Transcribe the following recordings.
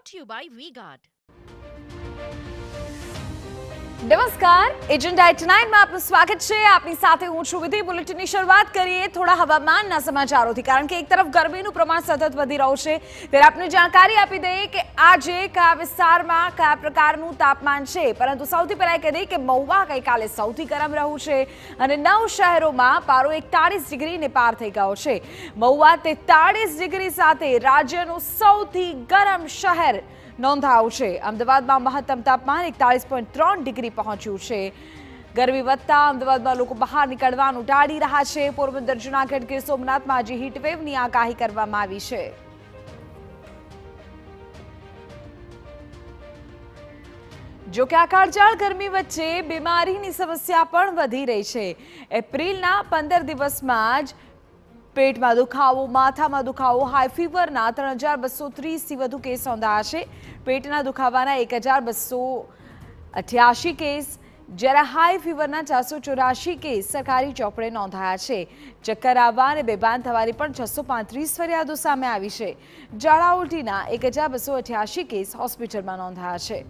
brought to you by V-Guard. નમસ્કાર, agenda નાઇનમાં આપનું સ્વાગત છે. આપની સાથે હું છું વિધિ. બુલેટિનની શરૂઆત કરીએ થોડા હવામાનના સમાચારોથી, કારણ કે એક તરફ ગરમીનું પ્રમાણ સતત વધી રહ્યું છે, ત્યારે આપને જાણકારી આપી દઈએ કે આજે કયા વિસ્તારમાં કયા પ્રકારનું તાપમાન છે. પરંતુ સૌથી પહેલા કહી દઈએ કે મહુવા ગઈકાલે સૌથી ગરમ રહ્યું છે અને 9 શહેરોમાં પારો 41 ડિગ્રીને પાર થઈ ગયો છે. મહુવા 43 ડિગ્રી સાથે રાજ્યનું સૌથી ગરમ શહેર નોંધાયું છે. અમદાવાદમાં મહત્તમ તાપમાન 41.3 ડિગ્રી પહોંચ્યું છે. ગરમી વધતા અમદાવાદમાં લોકો બહાર નીકળવાનું ટાળી રહ્યા છે. પોરબંદર, જૂનાગઢ, ગીર સોમનાથમાં આજે હીટવેવની આગાહી કરવામાં આવી છે. જો કે આ કાળઝાળ ગરમી વચ્ચે બીમારીની સમસ્યા પણ વધી રહી છે. એપ્રિલના 15 દિવસમાં જ પેટમાં દુખાવો, માથામાં દુખાવો, હાઈ ફીવરના 3230થી વધુ કેસ નોંધાયા છે. પેટના દુખાવાના 1288 કેસ, જ્યારે હાઈ ફીવરના 484 કેસ સરકારી ચોપડે નોંધાયા છે. ચક્કર આવવા અને બેભાન થવાની પણ 635 ફરિયાદો સામે આવી છે. ઝાડા ઉલટીના 1288 કેસ હોસ્પિટલમાં નોંધાયા છે.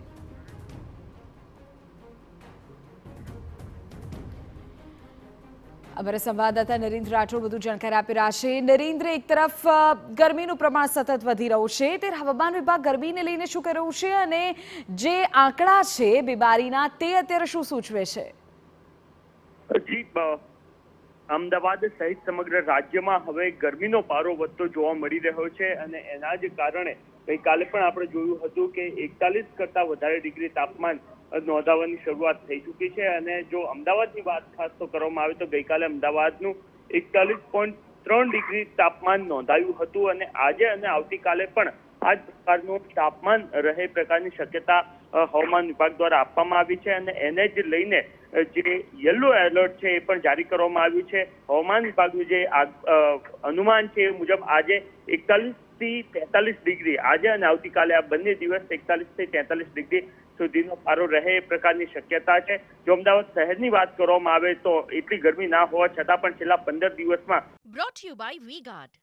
અમારા સંવાદદાતા નરેન્દ્ર રાઠોડ વધુ જાણકારી આપી રહ્યા છે. નરેન્દ્ર, એક તરફ ગરમીનું પ્રમાણ સતત વધી રહ્યું છે, ત્યારે હવામાન વિભાગ ગરમીને લઈને શું કરી રહ્યું છે અને જે આંકડા છે બીમારીના તે અત્યારે શું સૂચવે છે? અમદાવાદ સહિત સમગ્ર રાજ્યમાં હવે ગરમીનો પારો વધતો જોવા મળી રહ્યો છે અને એના જ કારણે ગઈકાલે પણ આપણે જોયું હતું કે 41 કરતા વધારે ડિગ્રી તાપમાન નોંધાવવાની શરૂઆત થઈ ચૂકી છે. અને જો અમદાવાદની વાત ખાસ તો કરવામાં આવે તો ગઈકાલે અમદાવાદનું 41.3 ડિગ્રી તાપમાન નોંધાયું હતું અને આજે અને આવતીકાલે પણ આ જ પ્રકારનું તાપમાન રહે પ્રકારની શક્યતા હવામાન વિભાગ દ્વારા આપવામાં આવી છે અને એને જ લઈને જે યલો એલર્ટ છે એ પણ જારી કરવામાં આવ્યું છે. હવામાન વિભાગનું જે અનુમાન છે એ મુજબ આજે 41 થી 43 ડિગ્રી આજે અને આવતીકાલે આ બંને દિવસ 41 થી 43 ડિગ્રી સુધીનો પારો રહે એ પ્રકારની શક્યતા છે. જો અમદાવાદ શહેરની વાત કરવામાં આવે તો એટલી ગરમી ના હોવા છતાં પણ છેલ્લા 15 દિવસમાં Brought to you by V-Guard.